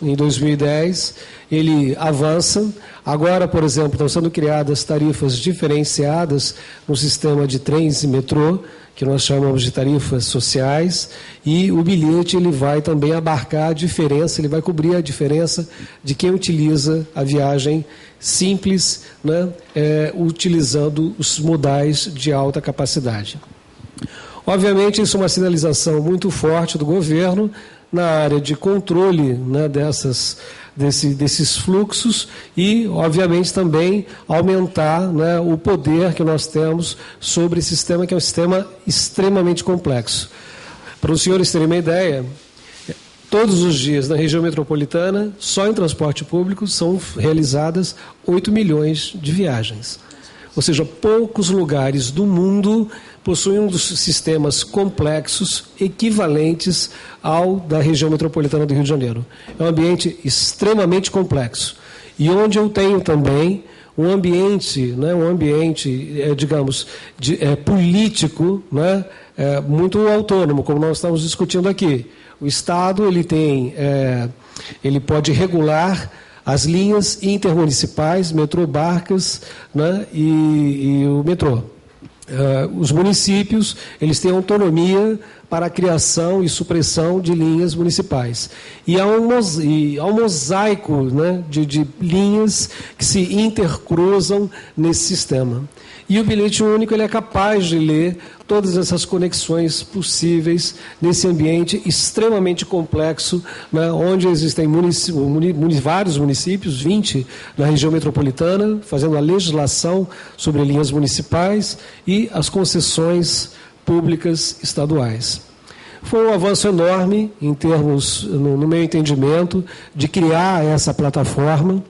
em 2010, ele avança. Agora, por exemplo, estão sendo criadas tarifas diferenciadas no sistema de trens e metrô, que nós chamamos de tarifas sociais, e o bilhete ele vai também abarcar a diferença, ele vai cobrir a diferença de quem utiliza a viagem simples, né, utilizando os modais de alta capacidade. Obviamente, isso é uma sinalização muito forte do governo na área de controle, né, desses fluxos e, obviamente, também aumentar, né, o poder que nós temos sobre esse sistema, que é um sistema extremamente complexo. Para os senhores terem uma ideia, todos os dias na região metropolitana, só em transporte público, são realizadas 8 milhões de viagens. Ou seja, poucos lugares do mundo possuem um dos sistemas complexos equivalentes ao da região metropolitana do Rio de Janeiro. É um ambiente extremamente complexo. E onde eu tenho também um ambiente, né, digamos, político, né, muito autônomo, como nós estamos discutindo aqui. O Estado ele pode regular as linhas intermunicipais, metrô, barcas, né, e o metrô. Os municípios eles têm autonomia para a criação e supressão de linhas municipais. E há um mosaico, né, de linhas que se intercruzam nesse sistema. E o bilhete único ele é capaz de ler todas essas conexões possíveis nesse ambiente extremamente complexo, né, onde existem vários municípios, 20 na região metropolitana, fazendo a legislação sobre linhas municipais e as concessões públicas estaduais. Foi um avanço enorme em termos, no meu entendimento, de criar essa plataforma.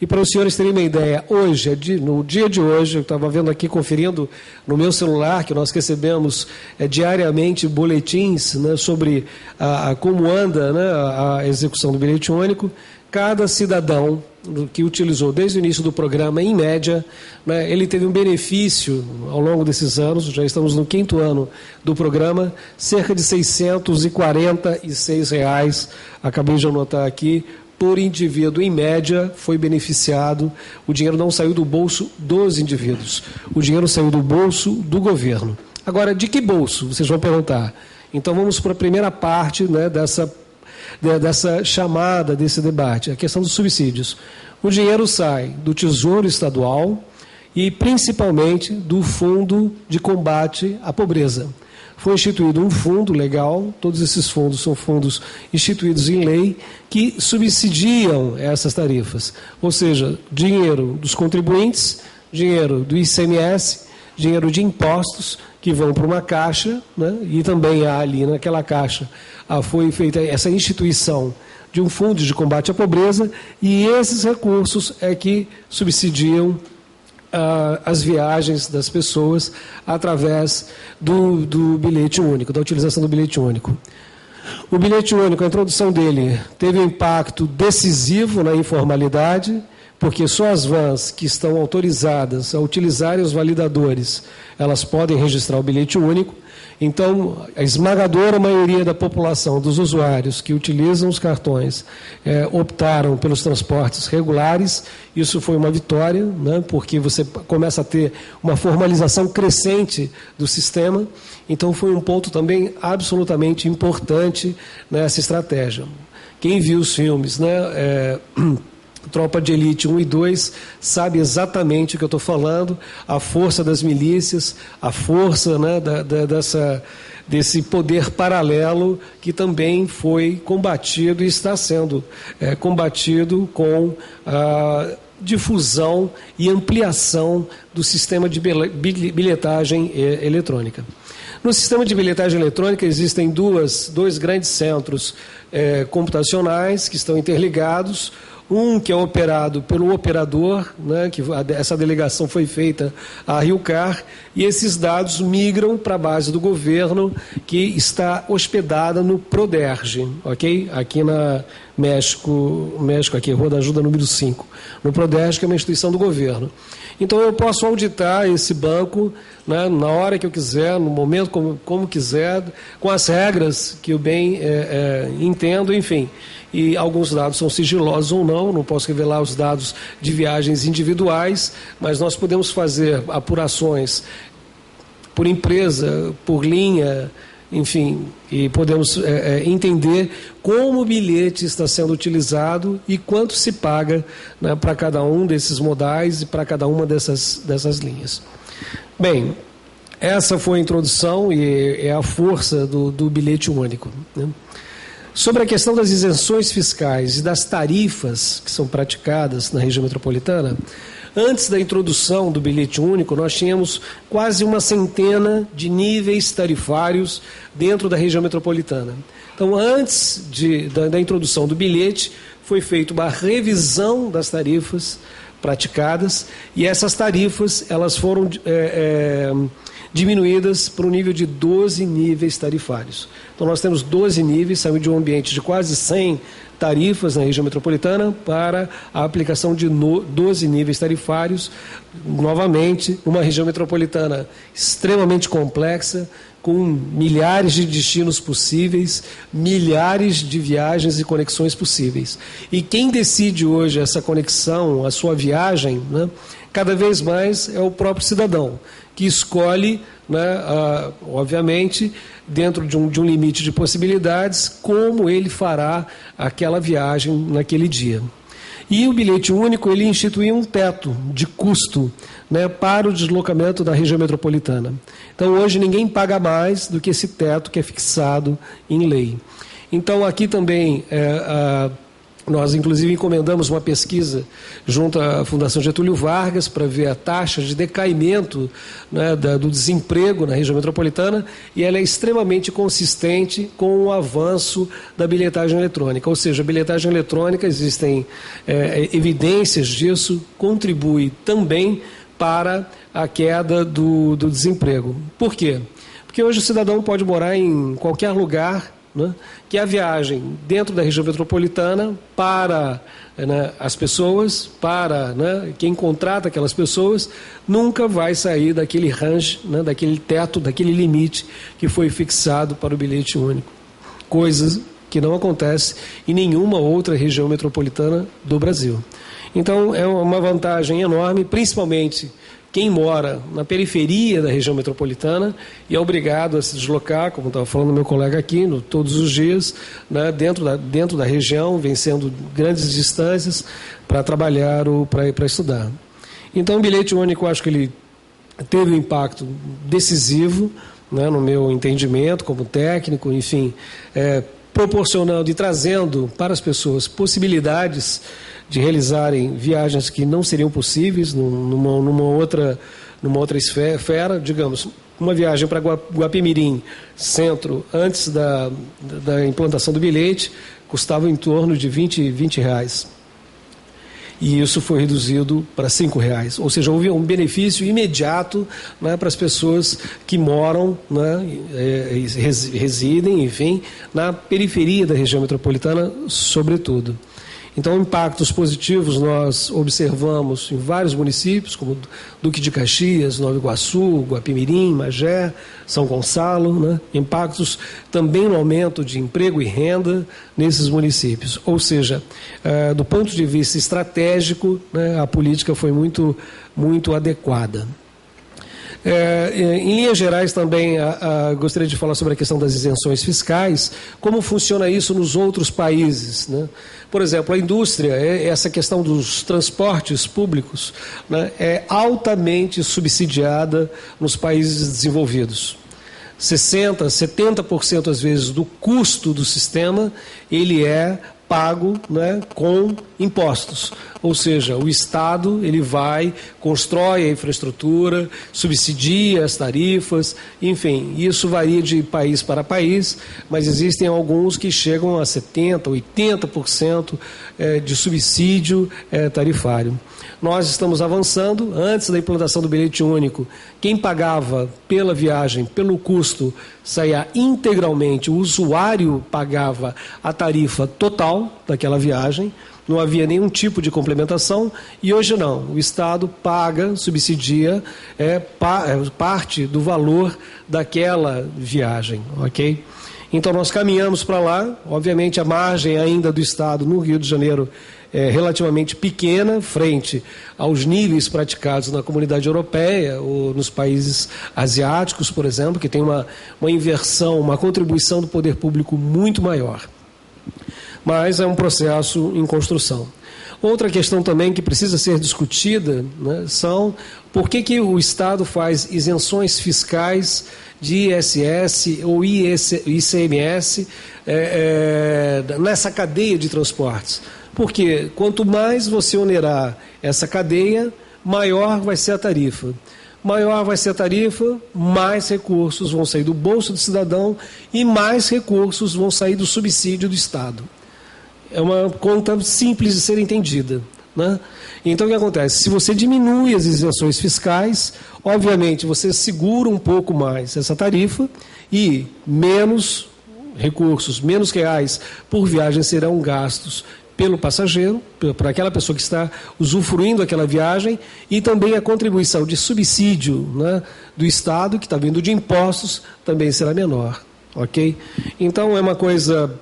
E para os senhores terem uma ideia, hoje, no dia de hoje, eu estava vendo aqui, conferindo no meu celular, que nós recebemos diariamente boletins, né, sobre como anda, né, a execução do bilhete único. Cada cidadão que utilizou desde o início do programa, em média, né, ele teve um benefício ao longo desses anos, já estamos no 5º ano do programa, cerca de R$ 646, acabei de anotar aqui, por indivíduo, em média, foi beneficiado. O dinheiro não saiu do bolso dos indivíduos. O dinheiro saiu do bolso do governo. Agora, de que bolso? Vocês vão perguntar. Então, vamos para a primeira parte, né, dessa chamada, desse debate, a questão dos subsídios. O dinheiro sai do Tesouro Estadual e, principalmente, do Fundo de Combate à Pobreza. Foi instituído um fundo legal, todos esses fundos são fundos instituídos em lei, que subsidiam essas tarifas. Ou seja, dinheiro dos contribuintes, dinheiro do ICMS, dinheiro de impostos que vão para uma caixa, né, e também há ali naquela caixa foi feita essa instituição de um fundo de combate à pobreza, e esses recursos é que subsidiam as viagens das pessoas através do bilhete único, da utilização do bilhete único. O bilhete único, a introdução dele, teve um impacto decisivo na informalidade, porque só as vans que estão autorizadas a utilizarem os validadores, elas podem registrar o bilhete único. Então, a esmagadora maioria da população, dos usuários que utilizam os cartões, optaram pelos transportes regulares. Isso foi uma vitória, né, porque você começa a ter uma formalização crescente do sistema. Então, foi um ponto também absolutamente importante nessa estratégia. Quem viu os filmes, né, Tropa de Elite 1 e 2, sabe exatamente o que eu estou falando, a força das milícias, a força, né, desse poder paralelo que também foi combatido e está sendo combatido com a difusão e ampliação do sistema de bilhetagem eletrônica. No sistema de bilhetagem eletrônica existem dois grandes centros computacionais que estão interligados. Um que é operado pelo operador, né, que essa delegação foi feita a Riocar, e esses dados migram para a base do governo, que está hospedada no Proderj, ok? Aqui na México, aqui, Rua da Ajuda número 5, no Proderj, que é uma instituição do governo. Então, eu posso auditar esse banco, né, na hora que eu quiser, no momento como quiser, com as regras que eu bem entendo, enfim. e alguns dados são sigilosos ou não posso revelar os dados de viagens individuais, mas nós podemos fazer apurações por empresa, por linha, enfim, e podemos entender como o bilhete está sendo utilizado e quanto se paga, né, para cada um desses modais e para cada uma dessas linhas. Bem, essa foi a introdução e é a força do bilhete único, né? Sobre a questão das isenções fiscais e das tarifas que são praticadas na região metropolitana, antes da introdução do bilhete único, nós tínhamos quase uma centena de níveis tarifários dentro da região metropolitana. Então, antes da introdução do bilhete, foi feita uma revisão das tarifas praticadas e essas tarifas elas foram diminuídas para um nível de 12 níveis tarifários. Então, nós temos 12 níveis, saiu de um ambiente de quase 100 tarifas na região metropolitana para a aplicação de 12 níveis tarifários, novamente, uma região metropolitana extremamente complexa, com milhares de destinos possíveis, milhares de viagens e conexões possíveis. E quem decide hoje essa conexão, a sua viagem, né, cada vez mais é o próprio cidadão, que escolhe, né, obviamente, dentro de um limite de possibilidades, como ele fará aquela viagem naquele dia. E o bilhete único, ele instituiu um teto de custo, né, para o deslocamento da região metropolitana. Então, hoje, ninguém paga mais do que esse teto que é fixado em lei. Então, aqui também, nós, inclusive, encomendamos uma pesquisa junto à Fundação Getúlio Vargas para ver a taxa de decaimento, né, do desemprego na região metropolitana, e ela é extremamente consistente com o avanço da bilhetagem eletrônica. Ou seja, a bilhetagem eletrônica, existem evidências disso, contribui também para a queda do desemprego. Por quê? Porque hoje o cidadão pode morar em qualquer lugar, né, que a viagem dentro da região metropolitana para, né, as pessoas, para, né, quem contrata aquelas pessoas, nunca vai sair daquele range, né, daquele teto, daquele limite que foi fixado para o bilhete único. Coisas que não acontece em nenhuma outra região metropolitana do Brasil. Então, é uma vantagem enorme, principalmente quem mora na periferia da região metropolitana e é obrigado a se deslocar, como estava falando meu colega aqui, todos os dias, né, dentro da região, vencendo grandes distâncias para trabalhar ou para estudar. Então, o bilhete único, eu acho que ele teve um impacto decisivo, né, no meu entendimento como técnico, enfim, proporcionando e trazendo para as pessoas possibilidades de realizarem viagens que não seriam possíveis numa outra esfera, digamos, uma viagem para Guapimirim, centro, antes da implantação do bilhete, custava em torno de R$20. E isso foi reduzido para R$5. Ou seja, houve um benefício imediato, né, para as pessoas que moram, né, residem, enfim, na periferia da região metropolitana, sobretudo. Então, impactos positivos nós observamos em vários municípios, como Duque de Caxias, Nova Iguaçu, Guapimirim, Magé, São Gonçalo, né? Impactos também no aumento de emprego e renda nesses municípios. Ou seja, do ponto de vista estratégico, né, a política foi muito, muito adequada. Em linhas gerais também gostaria de falar sobre a questão das isenções fiscais, como funciona isso nos outros países, né? Por exemplo, a indústria, essa questão dos transportes públicos, né, é altamente subsidiada nos países desenvolvidos. 60%, 70% às vezes do custo do sistema, ele é pago, né, com impostos. Ou seja, o Estado ele vai, constrói a infraestrutura, subsidia as tarifas, enfim, isso varia de país para país, mas existem alguns que chegam a 70%, 80% de subsídio tarifário. Nós estamos avançando. Antes da implantação do bilhete único, quem pagava pela viagem, pelo custo, saía integralmente, o usuário pagava a tarifa total daquela viagem, não havia nenhum tipo de complementação, e hoje não, o Estado paga, subsidia parte do valor daquela viagem, ok? Então nós caminhamos para lá, obviamente a margem ainda do Estado no Rio de Janeiro é relativamente pequena, frente aos níveis praticados na comunidade europeia ou nos países asiáticos, por exemplo, que tem uma inversão, uma contribuição do poder público muito maior. Mas é um processo em construção. Outra questão também que precisa ser discutida, né, são por que o Estado faz isenções fiscais de ISS ou ICMS nessa cadeia de transportes. Porque quanto mais você onerar essa cadeia, maior vai ser a tarifa. Maior vai ser a tarifa, mais recursos vão sair do bolso do cidadão e mais recursos vão sair do subsídio do Estado. É uma conta simples de ser entendida, né? Então, o que acontece? Se você diminui as isenções fiscais, obviamente você segura um pouco mais essa tarifa e menos recursos, menos reais por viagem serão gastos pelo passageiro, para aquela pessoa que está usufruindo aquela viagem, e também a contribuição de subsídio, né, do Estado, que está vindo de impostos, também será menor. Ok? Então, é uma coisa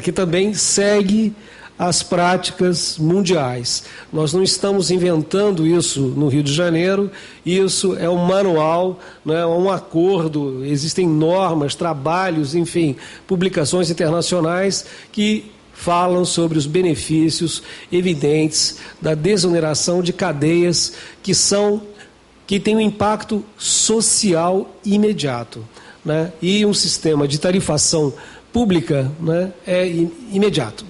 que também segue as práticas mundiais. Nós não estamos inventando isso no Rio de Janeiro, isso é um manual, né, um acordo, existem normas, trabalhos, enfim, publicações internacionais que falam sobre os benefícios evidentes da desoneração de cadeias que têm um impacto social imediato, né? E um sistema de tarifação pública, né, é imediato.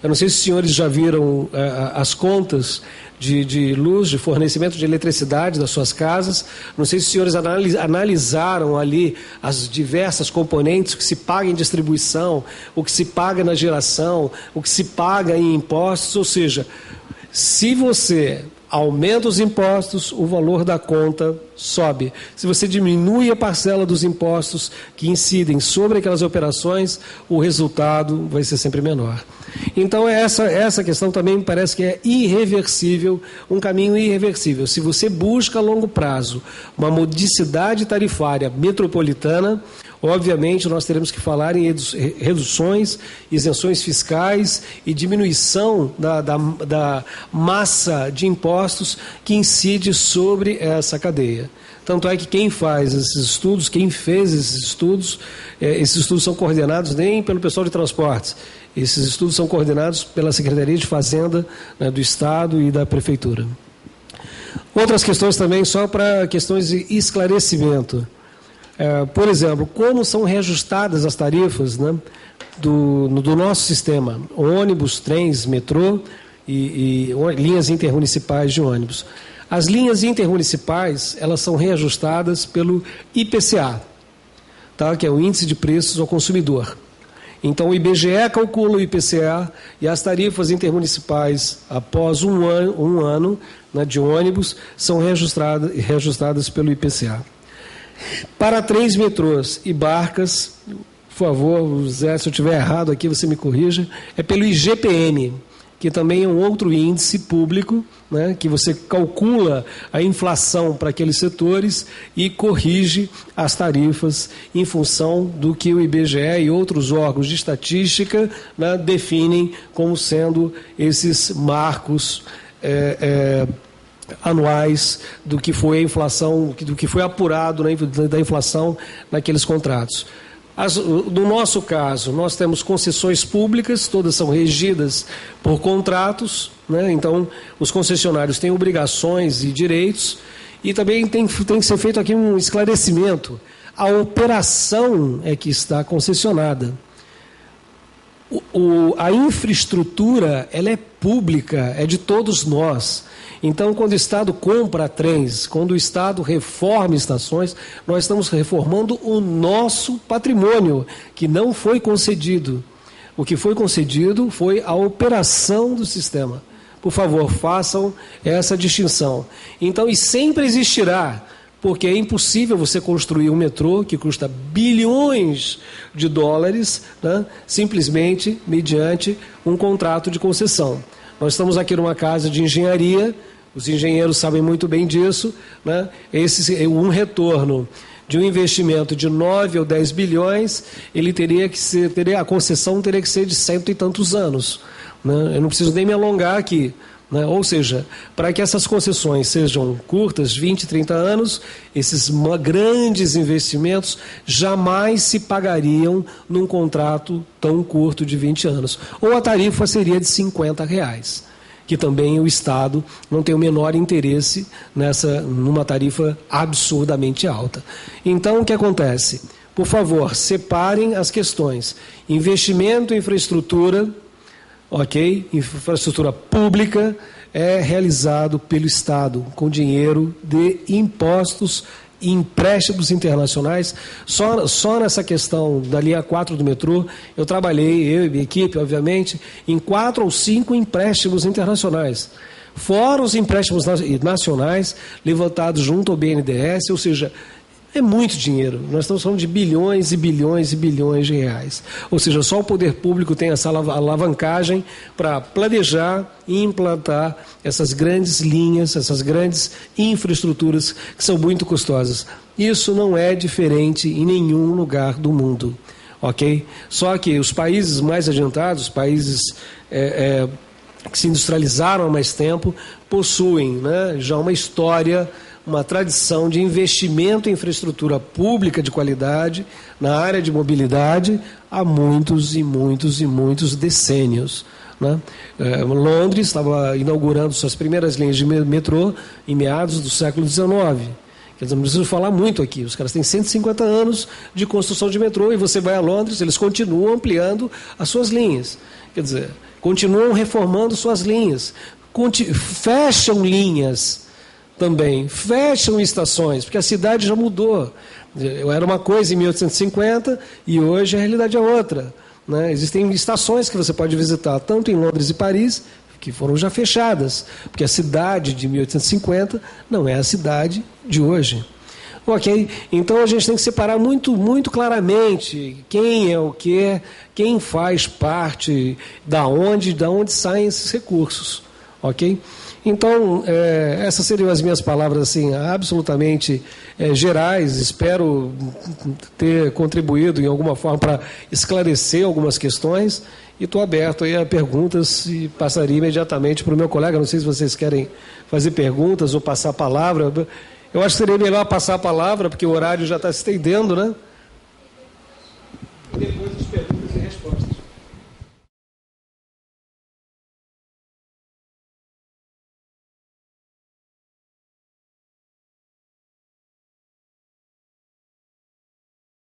Eu não sei se os senhores já viram as contas de luz, de fornecimento de eletricidade das suas casas. Não sei se os senhores analisaram ali as diversas componentes, o que se paga em distribuição, o que se paga na geração, o que se paga em impostos. Ou seja, se você aumenta os impostos, o valor da conta sobe. Se você diminui a parcela dos impostos que incidem sobre aquelas operações, o resultado vai ser sempre menor. Então, essa questão também me parece que é irreversível, um caminho irreversível. Se você busca a longo prazo uma modicidade tarifária metropolitana, obviamente nós teremos que falar em reduções, isenções fiscais e diminuição da massa de impostos que incide sobre essa cadeia. Tanto é que quem faz esses estudos, quem fez esses estudos são coordenados nem pelo pessoal de transportes, esses estudos são coordenados pela Secretaria de Fazenda, né, do Estado e da Prefeitura. Outras questões também, só para questões de esclarecimento. Por exemplo, como são reajustadas as tarifas, né, do nosso sistema, ônibus, trens, metrô e linhas intermunicipais de ônibus. As linhas intermunicipais, elas são reajustadas pelo IPCA, tá, que é o Índice de Preços ao Consumidor. Então, o IBGE calcula o IPCA e as tarifas intermunicipais, após um ano, né, de ônibus, são reajustadas pelo IPCA. Para trens, metrôs e barcas, por favor, Zé, se eu estiver errado aqui, você me corrija, é pelo IGPM, que também é um outro índice público, né, que você calcula a inflação para aqueles setores e corrige as tarifas em função do que o IBGE e outros órgãos de estatística, né, definem como sendo esses marcos anuais do que foi a inflação, do que foi apurado da inflação naqueles contratos. No nosso caso, nós temos concessões públicas, todas são regidas por contratos, né? Então os concessionários têm obrigações e direitos, e também tem que ser feito aqui um esclarecimento. A operação é que está concessionada. A infraestrutura, ela é pública, é de todos nós. Então, quando o Estado compra trens, quando o Estado reforma estações, nós estamos reformando o nosso patrimônio, que não foi concedido. O que foi concedido foi a operação do sistema. Por favor, façam essa distinção. Então, e sempre existirá, porque é impossível você construir um metrô que custa bilhões de dólares, né, simplesmente mediante um contrato de concessão. Nós estamos aqui numa casa de engenharia, os engenheiros sabem muito bem disso, né? Um retorno de um investimento de 9 ou 10 bilhões, ele a concessão teria que ser de 100 e tantos anos, né? Eu não preciso nem me alongar aqui, né? Ou seja, para que essas concessões sejam curtas, 20, 30 anos, esses grandes investimentos jamais se pagariam num contrato tão curto de 20 anos. Ou a tarifa seria de R$50, que também o Estado não tem o menor interesse numa tarifa absurdamente alta. Então, o que acontece? Por favor, separem as questões. Investimento em infraestrutura, ok? Infraestrutura pública é realizado pelo Estado com dinheiro de impostos e empréstimos internacionais. Só nessa questão da linha 4 do metrô, eu trabalhei, eu e minha equipe, obviamente, em 4 ou 5 empréstimos internacionais. Fora os empréstimos nacionais levantados junto ao BNDES, ou seja, é muito dinheiro. Nós estamos falando de bilhões e bilhões e bilhões de reais. Ou seja, só o poder público tem essa alavancagem para planejar e implantar essas grandes linhas, essas grandes infraestruturas que são muito custosas. Isso não é diferente em nenhum lugar do mundo. Ok? Só que os países mais adiantados, os países que se industrializaram há mais tempo, possuem, né, já uma história, uma tradição de investimento em infraestrutura pública de qualidade na área de mobilidade há muitos e muitos e muitos decênios, né? Londres estava inaugurando suas primeiras linhas de metrô em meados do século XIX. Quer dizer, não preciso falar muito aqui. Os caras têm 150 anos de construção de metrô e você vai a Londres, eles continuam ampliando as suas linhas. Quer dizer, continuam reformando suas linhas, fecham linhas também, fecham estações, porque a cidade já mudou. Era uma coisa em 1850 e hoje a realidade é outra, né? Existem estações que você pode visitar, tanto em Londres e Paris, que foram já fechadas, porque a cidade de 1850 não é a cidade de hoje. Ok? Então a gente tem que separar muito, muito claramente quem é o que, quem faz parte, da onde saem esses recursos. Ok? Então, essas seriam as minhas palavras assim, absolutamente gerais. Espero ter contribuído em alguma forma para esclarecer algumas questões e estou aberto aí a perguntas e passaria imediatamente para o meu colega. Não sei se vocês querem fazer perguntas ou passar a palavra. Eu acho que seria melhor passar a palavra, porque o horário já está se estendendo, né? Depois das perguntas.